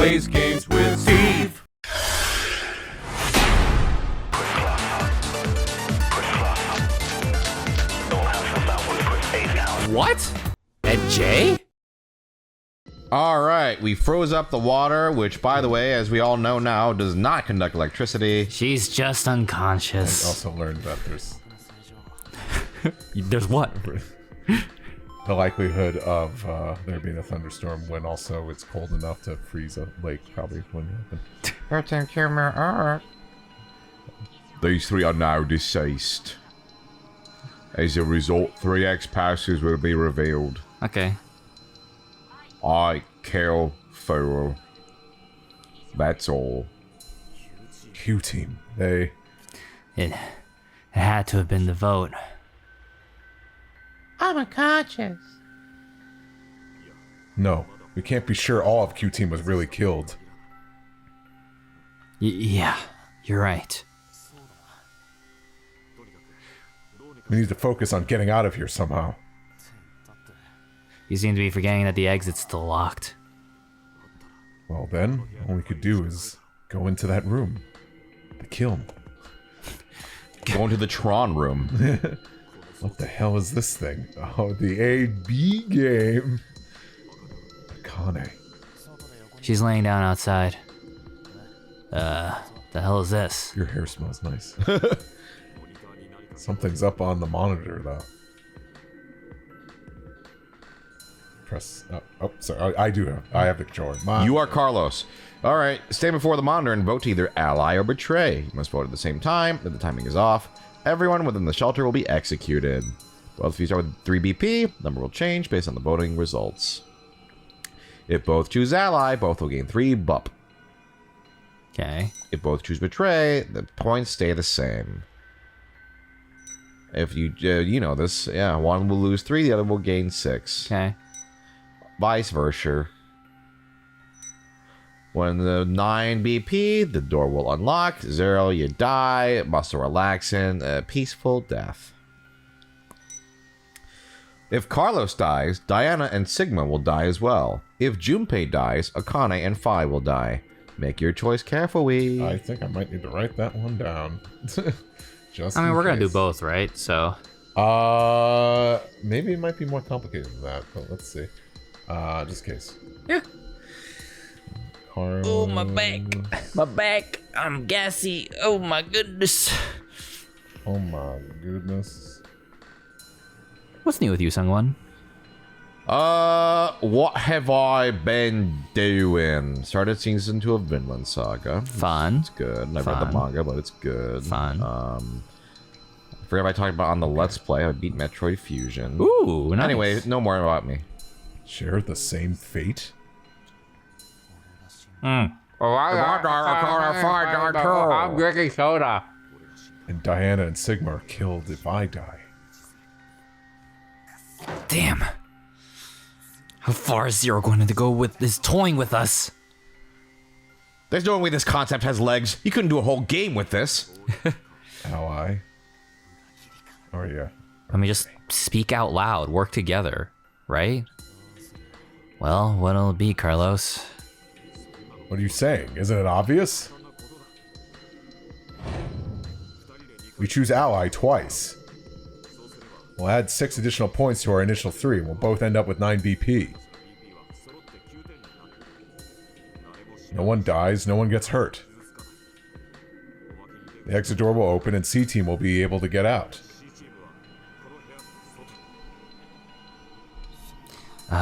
plays games with Steve. What? At Jay? All right, we froze up the water, which, by the way, as we all know now, does not conduct electricity. She's just unconscious. I also learned that There's what? the likelihood of there being a thunderstorm when also it's cold enough to freeze a lake probably wouldn't happen. These three are now deceased. As a result, 3 X-passes will be revealed. Okay. I kill Feral. That's all. Q-team. They... It had to have been the vote. I'm unconscious. No, we can't be sure all of Q-team was really killed. Yeah, you're right. We need to focus on getting out of here somehow. You seem to be forgetting that the exit's still locked. Well then, all we could do is go into that room. The kiln. Going to the Tron room. What the hell is this thing? Oh, the A-B game. Akane. She's laying down outside. The hell is this? Your hair smells nice. Something's up on the monitor, though. Press... Oh, sorry. I have the controller. You are Carlos. All right, stand before the monitor and vote to either ally or betray. You must vote at the same time. If the timing is off, everyone within the shelter will be executed. Well, if you start with 3 BP, the number will change based on the voting results. If both choose ally, both will gain 3 BUP. Okay. If both choose betray, the points stay the same. If you, you know this, yeah, one will lose 3, the other will gain 6. Okay. Vice versa. When the 9 BP, the door will unlock. 0, you die. Muscle relaxing. A peaceful death. If Carlos dies, Diana and Sigma will die as well. If Junpei dies, Akane and Phi will die. Make your choice carefully. I think I might need to write that one down. Just I mean, in we're gonna do case. both, right? So. Maybe it might be more complicated than that, but let's see. Just in case. Yeah. Carlos. Oh, my back. My back. I'm gassy. Oh, my goodness. Oh my goodness. What's new with you, SungWon? What have I been doing? Started season 2 of Vinland Saga. Fun. It's good. I read the manga, but it's good. Fun. I forgot if I talked about on the Let's Play. I beat Metroid Fusion. Ooh, nice. Anyway, no more about me. Share the same fate? I'm drinking soda. And Diana and Sigma are killed if I die. Damn. How far is Zero going to go with this toying with us? There's no way this concept has legs. You couldn't do a whole game with this. Ally? Oh yeah. I mean, just speak out loud, work together, right? Well, what'll it be, Carlos? What are you saying? Isn't it obvious? We choose ally twice. We'll add 6 additional points to our initial 3, and we'll both end up with 9 BP. No one dies, no one gets hurt. The exit door will open and C-Team will be able to get out.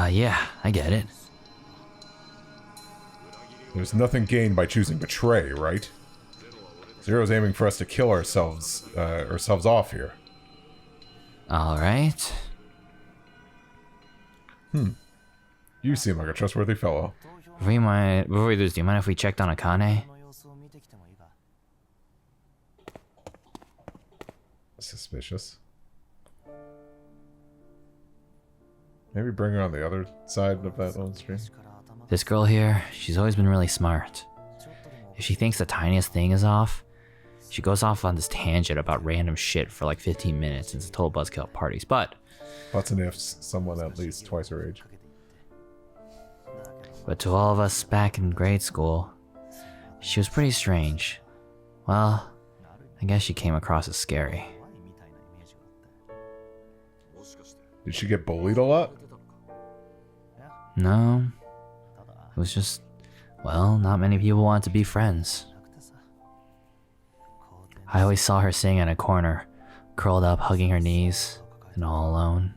Yeah, I get it. There's nothing gained by choosing Betray, right? Zero's aiming for us to kill ourselves off here. Alright. You seem like a trustworthy fellow. Before we do this, do you mind if we checked on Akane? Suspicious. Maybe bring her on the other side of that on screen. This girl here, she's always been really smart. If she thinks the tiniest thing is off, she goes off on this tangent about random shit for like 15 minutes and it's a total buzzkill at parties, but... What's an if someone at least twice her age? But to all of us back in grade school, she was pretty strange. Well, I guess she came across as scary. Did she get bullied a lot? No. It was just, well, not many people wanted to be friends. I always saw her sitting in a corner, curled up, hugging her knees, and all alone.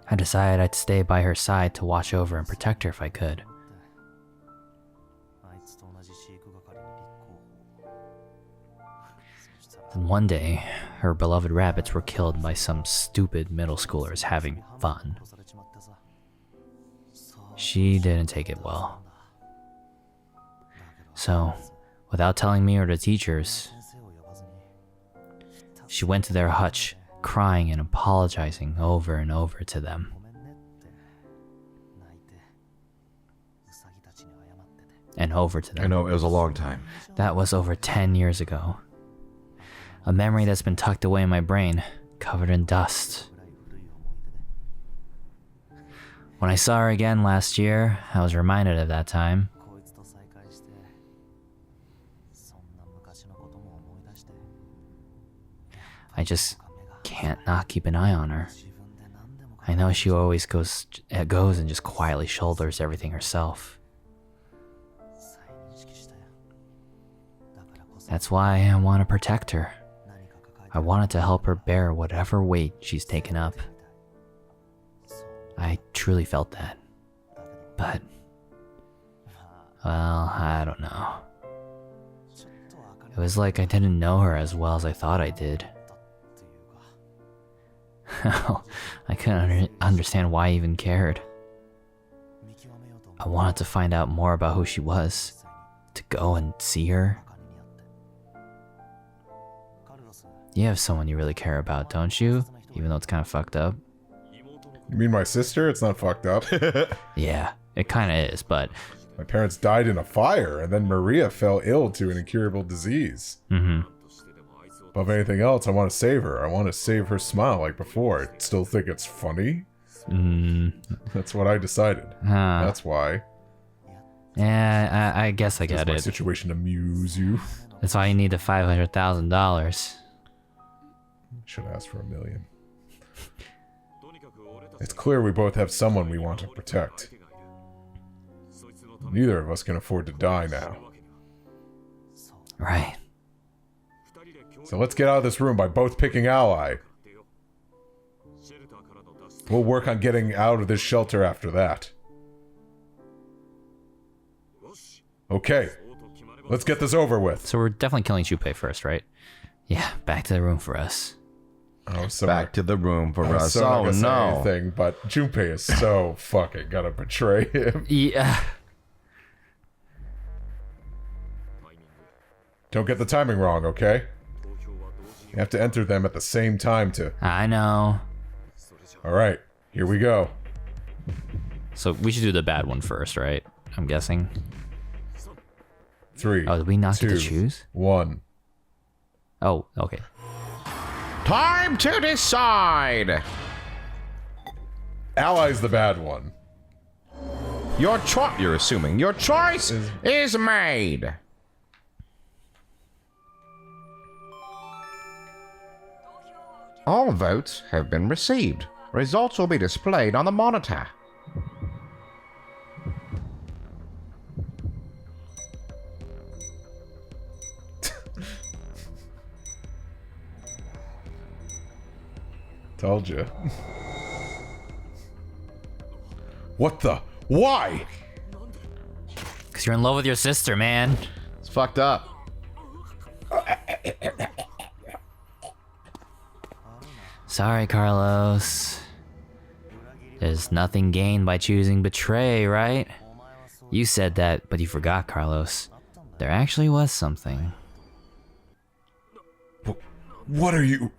I decided I'd stay by her side to watch over and protect her if I could. Then one day, her beloved rabbits were killed by some stupid middle schoolers having fun. She didn't take it well. So, without telling me or the teachers, she went to their hutch, crying and apologizing over and over to them. And over to them. I know, it was a long time. That was over 10 years ago. A memory that's been tucked away in my brain, covered in dust. When I saw her again last year, I was reminded of that time. I just can't not keep an eye on her. I know she always goes and just quietly shoulders everything herself. That's why I want to protect her. I wanted to help her bear whatever weight she's taken up. I truly felt that. But, well, I don't know. It was like I didn't know her as well as I thought I did. I couldn't understand why I even cared. I wanted to find out more about who she was, to go and see her. You have someone you really care about, don't you? Even though it's kind of fucked up. You mean my sister? It's not fucked up. Yeah, it kind of is, but... My parents died in a fire, and then Maria fell ill to an incurable disease. Above anything else, I want to save her. I want to save her smile like before. I still think it's funny. That's what I decided. That's why. Yeah, I guess I get Does my it. situation amuse you? That's why you need the $500,000. Should ask for $1 million. It's clear we both have someone we want to protect. Neither of us can afford to die now. Right. So let's get out of this room by both picking ally. We'll work on getting out of this shelter after that. Okay. Let's get this over with. So we're definitely killing Junpei first, right? Yeah, back to the room for us. Oh, so Back to the room for us. so not Oh gonna say no. anything, but Junpei is so fucking gonna betray him. Yeah. Don't get the timing wrong, okay? You have to enter them at the same time to... I know. Alright, here we go. So we should do the bad one first, right? I'm guessing. 3, Oh, did we not get to 2, choose? 1. Oh, okay. Time to decide. Ally's the bad one. You're assuming your choice is made. All votes have been received. Results will be displayed on the monitor. Told you. What the? Why? Because you're in love with your sister, man. It's fucked up. Sorry, Carlos. There's nothing gained by choosing betray, right? You said that, but you forgot, Carlos. There actually was something. What are you...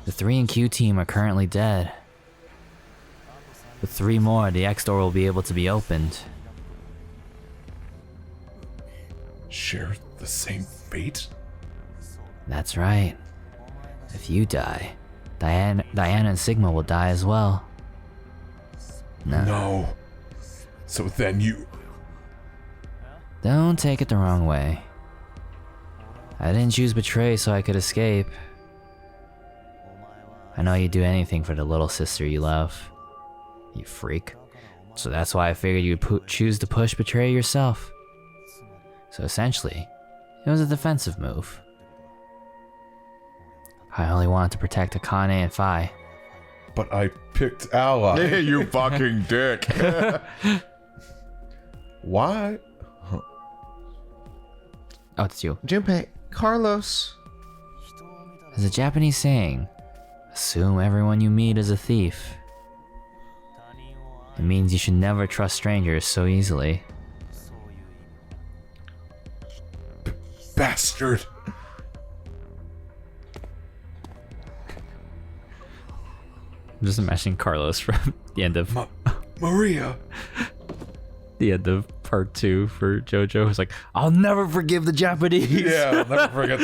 The 3 and Q team are currently dead. With 3 more, the X door will be able to be opened. Share the same fate? That's right. If you die, Diana and Sigma will die as well. No. So then you... Don't take it the wrong way. I didn't choose betray so I could escape. I know you'd do anything for the little sister you love. You freak. So that's why I figured you'd choose to push betray yourself. So essentially, it was a defensive move. I only wanted to protect Akane and Phi. But I picked Ally. You fucking dick. Why? Oh, it's you. Junpei, Carlos. There's a Japanese saying, assume everyone you meet is a thief. It means you should never trust strangers so easily. Bastard. I'm just imagining Carlos from the end of Maria. the end of part 2 for JoJo. Who's like, I'll never forgive the Japanese. Yeah, I'll never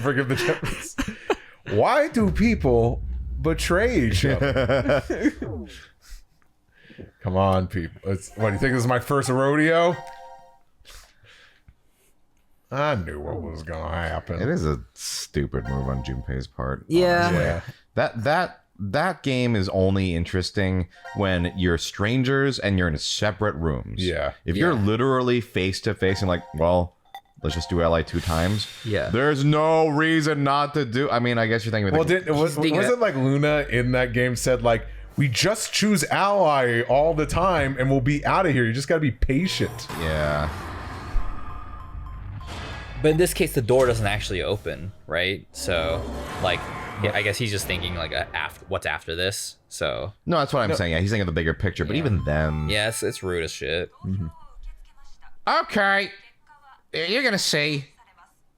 forgive the Japanese. Why do people betray each other? Come on, people. What, do you think this is my first rodeo? I knew what was gonna happen. It is a stupid move on Junpei's part. Yeah. Yeah. That game is only interesting when you're strangers and you're in separate rooms. Yeah. If you're literally face to face and like, well, let's just do ally 2 times. Yeah. There's no reason not to do. I mean, I guess you're thinking. Well, was it like Luna in that game said like, we just choose ally all the time and we'll be out of here. You just gotta be patient. Yeah. But in this case, the door doesn't actually open, right? So, like, yeah, I guess he's just thinking like, what's after this? So. No, that's what I'm saying. Yeah, he's thinking of the bigger picture. But even then. Yeah, it's rude as shit. Mm-hmm. Okay. You're gonna see.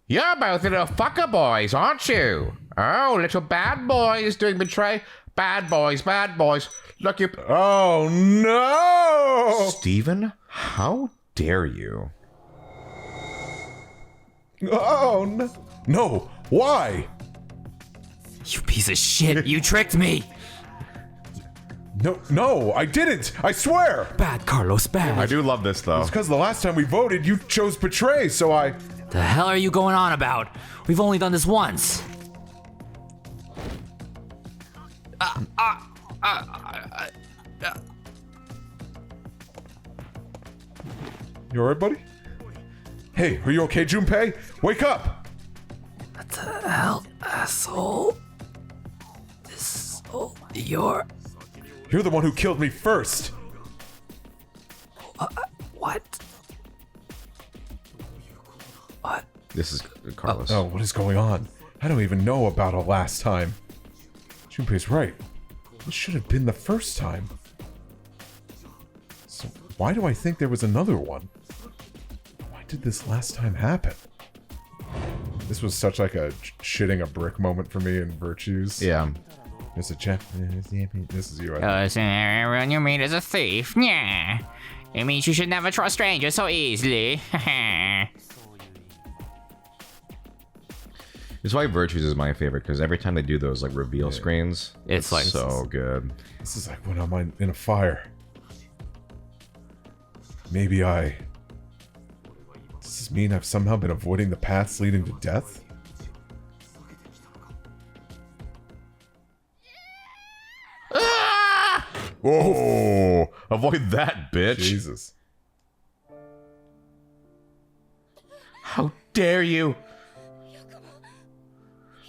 You're both little fucker boys, aren't you? Oh, little bad boys doing betray. Bad boys, bad boys. Look, you. Oh no! Steven, how dare you? Oh no! No! Why? You piece of shit, you tricked me! No, I didn't! I swear! Bad, Carlos, bad. I do love this though. It's because the last time we voted, you chose betray, so I... The hell are you going on about? We've only done this once. You alright, buddy? Hey, are you okay, Junpei? Wake up! What the hell, asshole? You're... You're the one who killed me first! What? What? This is Carlos. Oh, what is going on? I don't even know about it last time. Junpei's right. This should have been the first time. So why do I think there was another one? Why did this last time happen? This was such like a shitting a brick moment for me in Virtues. Yeah. It's a Jeff. This is you. Everyone you meet is a thief. Yeah. It means you should never trust strangers so easily. It's why Virtues is my favorite, because every time they do those like reveal screens, It's like- so good. This is like when I'm in a fire. Maybe does this mean I've somehow been avoiding the paths leading to death? Oh, avoid that, bitch. Jesus. How dare you?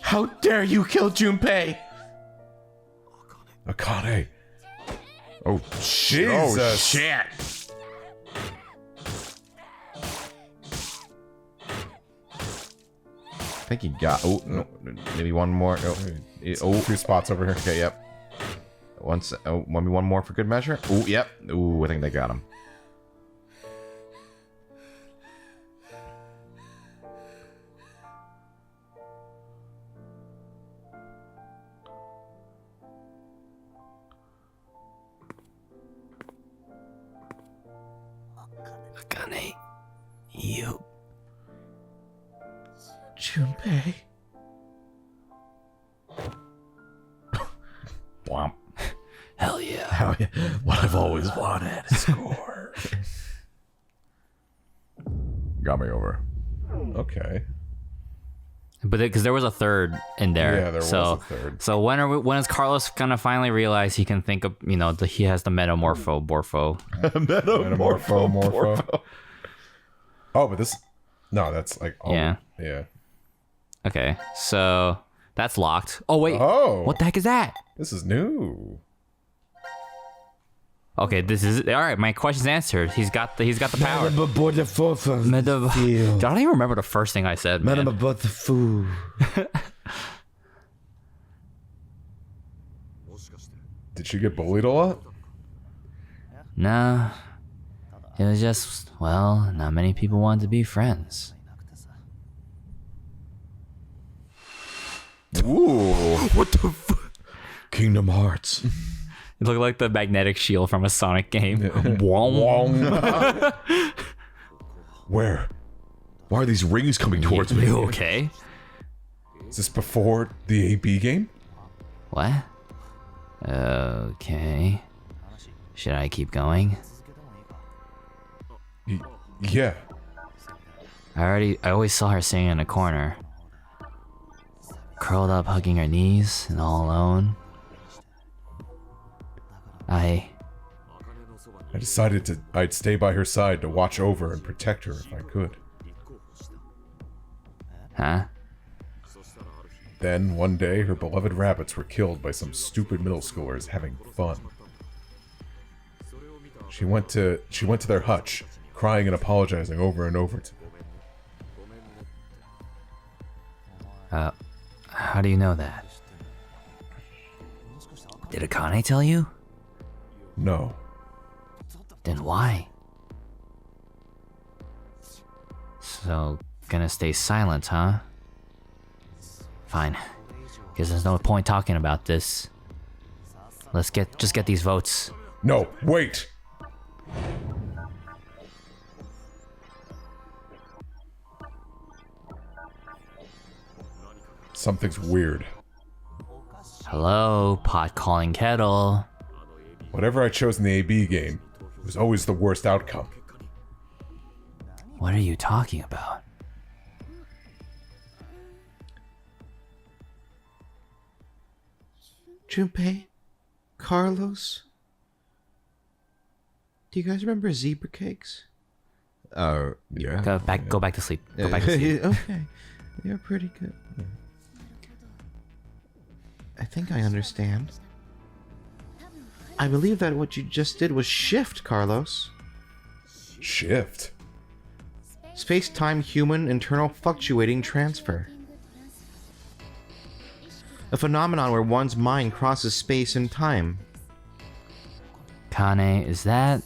How dare you kill Junpei? Akane. Oh, Jesus. Oh, shit. I think he got. Oh, no. Maybe one more. Oh, 2 spots over here. okay, yep. Maybe one more for good measure. Oh, yep. Ooh, I think they got him. Akane, you... Junpei. Womp. Hell yeah. How, what I've always Score. Got me over. Okay. But because there was a third in there. Yeah, there was a third. So when is Carlos gonna finally realize he can think of, he has the morpho. Metamorpho. Oh, but this... No, that's like... Oh, Yeah. Yeah. Okay, so that's locked. Oh, wait. Oh. What the heck is that? This is new. Okay, this is... All right, my question's answered. He's got the power. I don't even remember the first thing I said, man. Did she get bullied a lot? No. It was just, well, not many people wanted to be friends. Ooh. What the fuck? Kingdom Hearts. It looked like the magnetic shield from a Sonic game. Where? Why are these rings coming towards me? You okay? Is this before the AB game? What? Okay. Should I keep going? Yeah. I always saw her sitting in a corner. Curled up, hugging her knees, and all alone. I decided I'd stay by her side to watch over and protect her if I could. Huh? Then, one day, her beloved rabbits were killed by some stupid middle schoolers having fun. She went to their hutch, crying and apologizing over and over to them. How do you know that? Did Akane tell you? No. Then why? So, gonna stay silent, huh? Fine. Guess there's no point talking about this. Let's just get these votes. No, wait! Something's weird. Hello, pot calling kettle. Whatever I chose in the AB game was always the worst outcome. What are you talking about? Junpei? Carlos? Do you guys remember zebra cakes? Yeah. Go back to sleep. Go back to sleep. Okay. They're pretty good. I think I understand. I believe that what you just did was shift, Carlos. Shift? Space-time human internal fluctuating transfer. A phenomenon where one's mind crosses space and time. Kane, is that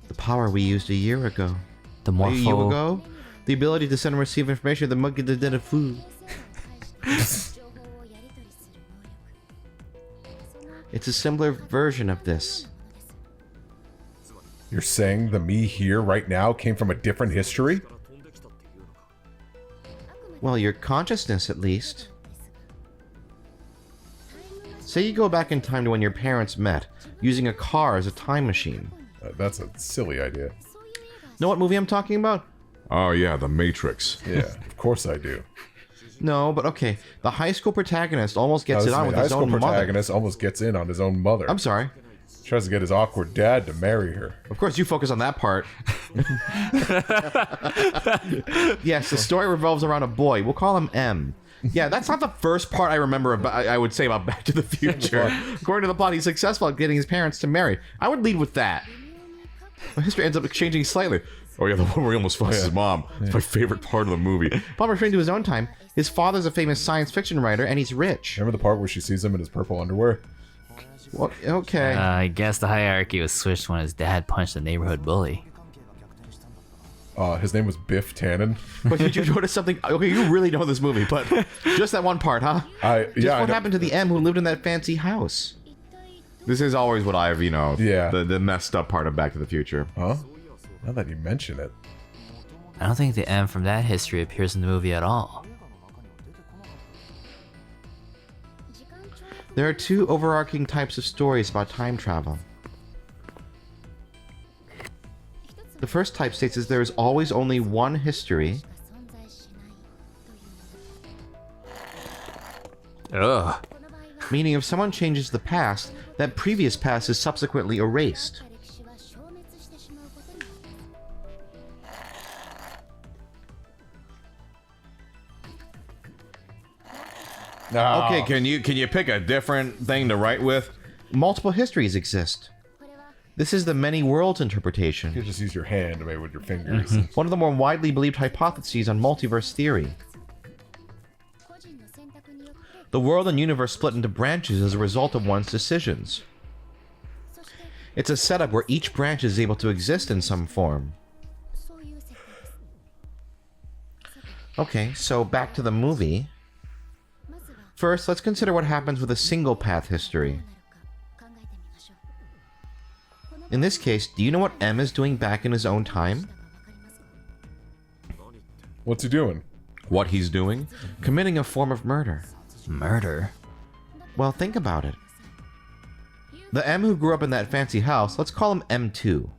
The power we used a year ago. the A year morpho? ago? The ability to send and receive information that monkey did a food. It's a similar version of this. You're saying the me here right now came from a different history? Well, your consciousness, at least. Say you go back in time to when your parents met, using a car as a time machine. That's a silly idea. Know what movie I'm talking about? Oh yeah, The Matrix. Yeah, of course I do. No, but okay. The high school protagonist almost gets it on with his own mother. Protagonist almost gets in on his own mother. I'm sorry. Tries to get his awkward dad to marry her. Of course, you focus on that part. Yes, the story revolves around a boy. We'll call him M. Yeah, that's not the first part I remember about, I would say about Back to the Future. According to the plot, he's successful at getting his parents to marry. I would lead with that. My history ends up changing slightly. Oh yeah, the one where he almost fucks his mom. It's my favorite part of the movie. Upon returning to his own time, his father's a famous science fiction writer, and he's rich. Remember the part where she sees him in his purple underwear? Well, okay. I guess the hierarchy was switched when his dad punched the neighborhood bully. His name was Biff Tannen. But did you notice something? Okay, you really know this movie, but just that one part, huh? What happened to the M who lived in that fancy house? This is always what I've, Yeah. the messed up part of Back to the Future. Huh? Now that you mention it. I don't think the M from that history appears in the movie at all. There are two overarching types of stories about time travel. The first type states that there is always only one history. Ugh. Meaning if someone changes the past, that previous past is subsequently erased. No. Okay, can you pick a different thing to write with? Multiple histories exist. This is the many worlds interpretation. You just use your hand to make with your fingers. One of the more widely believed hypotheses on multiverse theory. The world and universe split into branches as a result of one's decisions. It's a setup where each branch is able to exist in some form. Okay, so back to the movie. First, let's consider what happens with a single path history. In this case, do you know what M is doing back in his own time? What's he doing? What he's doing? Committing a form of murder. Murder? Well, think about it. The M who grew up in that fancy house, let's call him M2.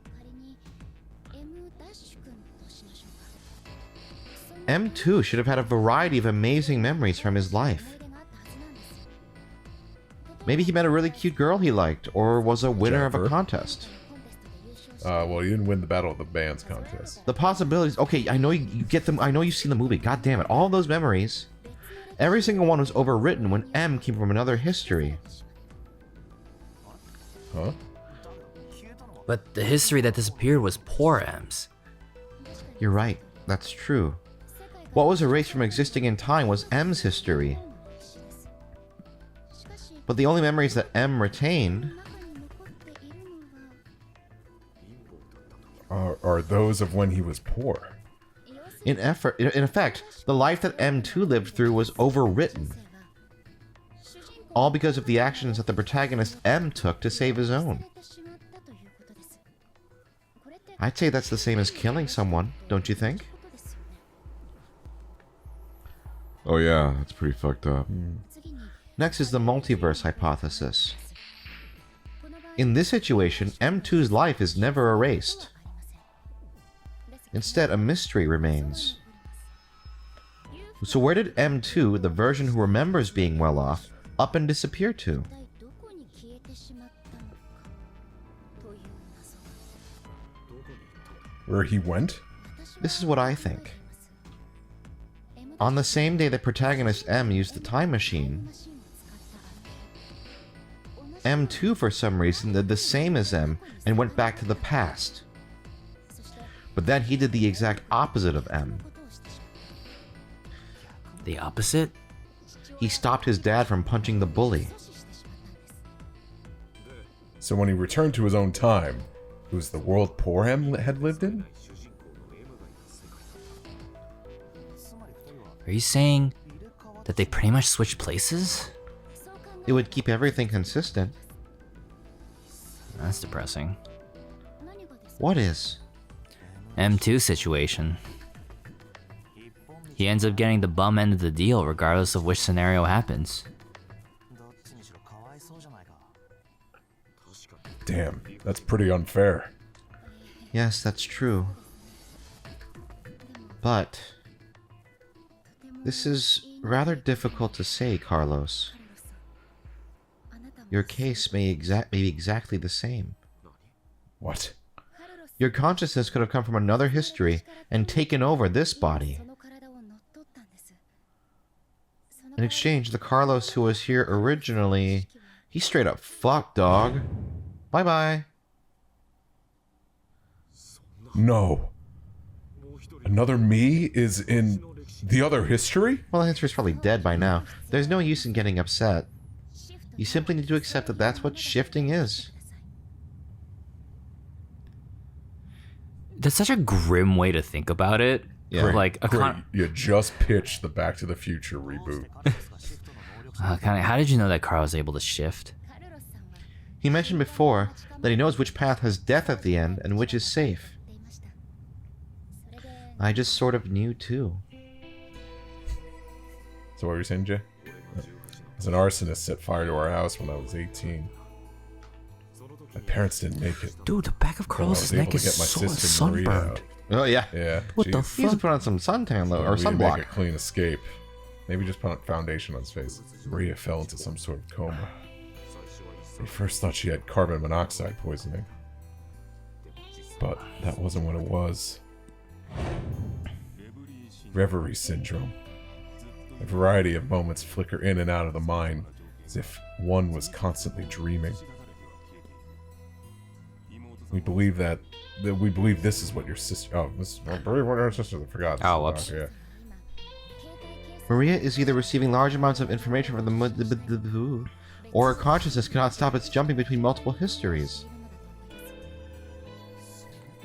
M2 should have had a variety of amazing memories from his life. Maybe he met a really cute girl he liked, or was a winner of a Jennifer. contest. Well, you didn't win the Battle of the Bands contest. The possibilities... Okay, I know you get them. I know you've seen the movie. God damn it. All those memories. Every single one was overwritten when M came from another history. Huh? But the history that disappeared was poor M's. You're right. That's true. What was erased from existing in time was M's history. But the only memories that M retained... Are those of when he was poor. In effect, the life that M2 lived through was overwritten. All because of the actions that the protagonist M took to save his own. I'd say that's the same as killing someone, don't you think? Oh yeah, that's pretty fucked up. Next is the multiverse hypothesis. In this situation, M2's life is never erased. Instead, a mystery remains. So where did M2, the version who remembers being well off, up and disappear to? Where he went? This is what I think. On the same day that protagonist M used the time machine, M2 for some reason did the same as M and went back to the past. But then he did the exact opposite of M. The opposite? He stopped his dad from punching the bully. So when he returned to his own time, it was the world poor him had lived in? Are you saying that they pretty much switched places? It would keep everything consistent. That's depressing. What is? M2 situation. He ends up getting the bum end of the deal regardless of which scenario happens. Damn, that's pretty unfair. Yes, that's true. But this is rather difficult to say, Carlos. Your case may be exactly the same. What? Your consciousness could have come from another history and taken over this body. In exchange, the Carlos who was here originally, he's straight up fucked, dog. Bye-bye. No. Another me is in the other history? Well, the history's probably dead by now. There's no use in getting upset. You simply need to accept that that's what shifting is. That's such a grim way to think about it. Yeah. Like a Great. You just pitched the Back to the Future reboot. how did you know that Carl was able to shift? He mentioned before that he knows which path has death at the end and which is safe. I just sort of knew too. So what were you saying, Jay? As an arsonist set fire to our house when I was 18. My parents didn't make it. Dude, the back of I was Carlos's able neck to is get my so sister Maria sunburned. out. Oh, yeah. Yeah. What the He needs to fuck? put on some suntan or We didn't sunblock. make a clean escape. Maybe just put foundation on his face. Maria fell into some sort of coma. We first thought she had carbon monoxide poisoning. But that wasn't what it was. Reverie syndrome. A variety of moments flicker in and out of the mind, as if one was constantly dreaming. We believe that we believe this is what your sister. Oh, this. I believe what your sister. I forgot. Oh, whoops. Yeah. Maria is either receiving large amounts of information from the or her consciousness cannot stop its jumping between multiple histories.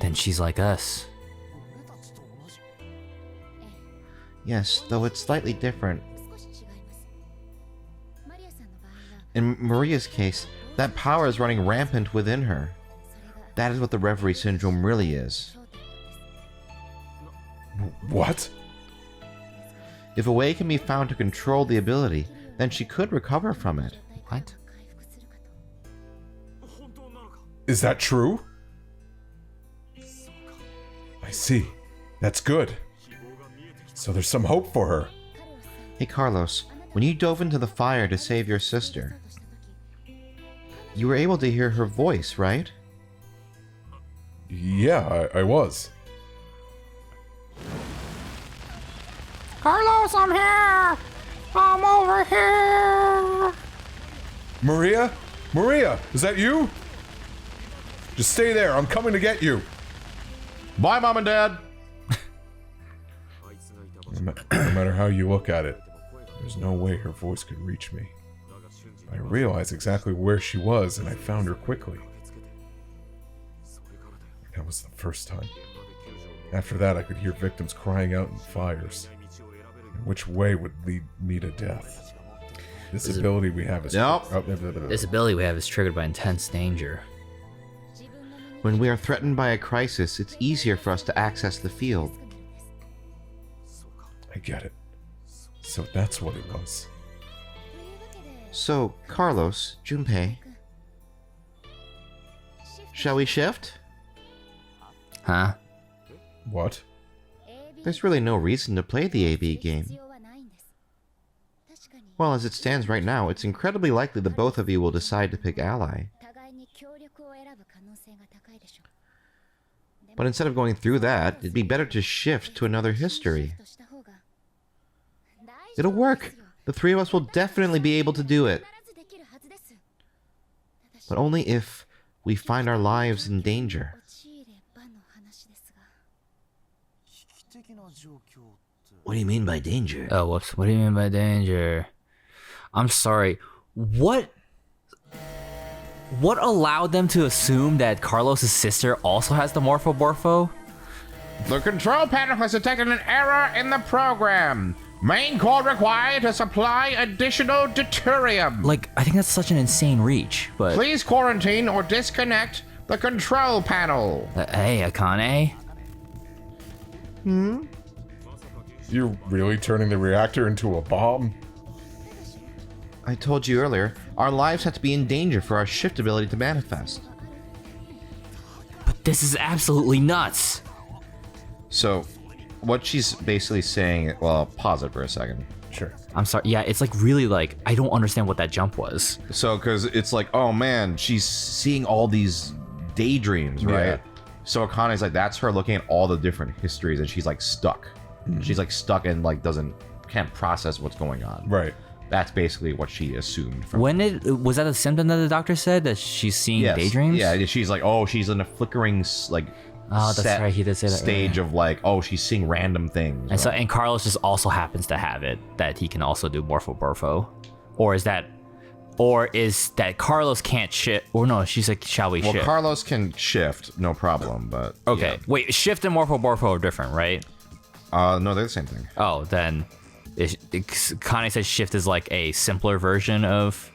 Then she's like us. Yes, though it's slightly different. In Maria's case, that power is running rampant within her. That is what the Reverie syndrome really is. What? If a way can be found to control the ability, then she could recover from it. What? Is that true? I see. That's good. So there's some hope for her. Hey Carlos, when you dove into the fire to save your sister, you were able to hear her voice, right? Yeah, I was. Carlos, I'm here! I'm over here! Maria? Maria, is that you? Just stay there. I'm coming to get you. Bye, Mom and Dad! No matter how you look at it, there's no way her voice could reach me. I realized exactly where she was, and I found her quickly. That was the first time. After that, I could hear victims crying out in fires. And which way would lead me to death? This ability we have is... Nope. This ability we have is triggered by intense danger. When we are threatened by a crisis, it's easier for us to access the field. I get it. So that's what it was. So, Carlos, Junpei, shall we shift? Huh? What? There's really no reason to play the AB game. Well, as it stands right now, it's incredibly likely that both of you will decide to pick ally. But instead of going through that, it'd be better to shift to another history. It'll work. The three of us will definitely be able to do it. But only if we find our lives in danger. What do you mean by danger? Oh, whoops. What do you mean by danger? I'm sorry. What allowed them to assume that Carlos's sister also has the Morpho? The control panel has detected an error in the program. Main core required to supply additional deuterium. Like, I think that's such an insane reach, but... Please quarantine or disconnect the control panel. Hey, Akane? You're really turning the reactor into a bomb? I told you earlier, our lives have to be in danger for our shift ability to manifest. But this is absolutely nuts. So, what she's basically saying, well, pause it for a second. Sure. I'm sorry. Yeah, it's like really like, I don't understand what that jump was. So, because it's like, oh man, she's seeing all these daydreams, right? Yeah. So Akane's like, that's her looking at all the different histories, and she's like stuck. She's like stuck and like can't process what's going on. Right. That's basically what she assumed. From Was that a symptom that the doctor said that she's seeing Yes. daydreams? Yeah, she's like, oh, she's in a flickering Oh, that's set right. He did say that. stage of like, oh, she's seeing random things. And so, and Carlos just also happens to have it, that he can also do Morpho. Or is that Carlos can't shift? Or no, she's like, shall we well, shift? Carlos can shift, no problem, but Okay, yeah. wait, shift and Morpho are different, right? No, they're the same thing. Oh, then Connie says shift is like a simpler version of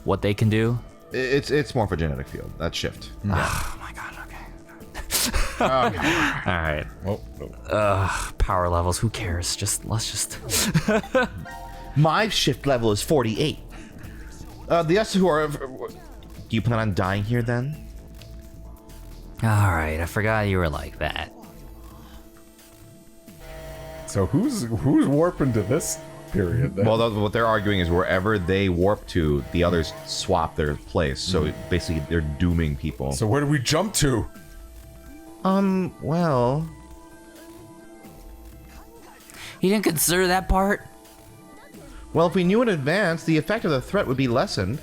what they can do. It's more of a genetic field. That's shift. Oh my god, okay. All right. Oh, Power levels, who cares? Let's just... My shift level is 48. The us who are Do you plan on dying here then? Alright, I forgot you were like that. So who's warping to this period then? Well, what they're arguing is wherever they warp to, the others swap their place. So basically, they're dooming people. So where do we jump to? Well... You didn't consider that part? Well, if we knew in advance, the effect of the threat would be lessened.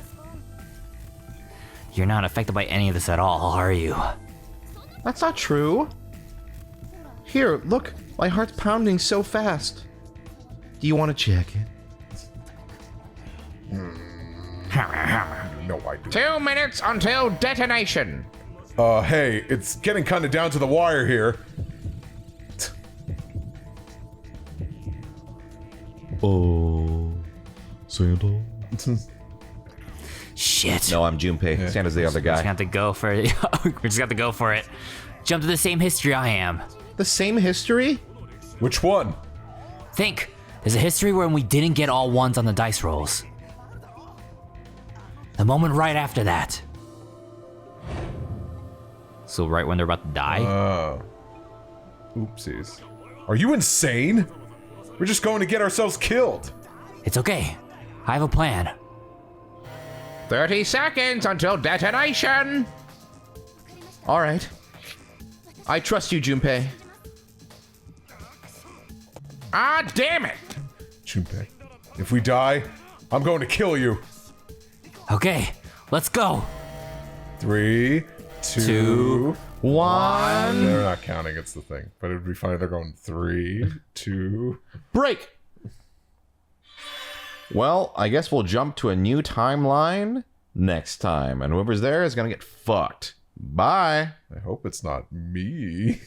You're not affected by any of this at all, are you? That's not true. Here, look. My heart's pounding so fast. Do you want to check it? No, I do. 2 minutes until detonation. Hey, it's getting kind of down to the wire here. Oh, Santa. Shit. No, I'm Junpei. Santa's the other We're just guy. gonna have to go for it. We're just gonna have to go for it. Jump to the same history I am. The same history? Which one? Think. There's a history when we didn't get all ones on the dice rolls. The moment right after that. So right when they're about to die? Oopsies. Are you insane? We're just going to get ourselves killed. It's okay. I have a plan. 30 seconds until detonation. All right. I trust you, Junpei. Ah, damn it. Junpei, if we die, I'm going to kill you. Okay, let's go. 3, 2, 1. They're not counting, it's the thing. But it would be funny if they're going 3, 2. Break. Well, I guess we'll jump to a new timeline next time. And whoever's there is going to get fucked. Bye. I hope it's not me.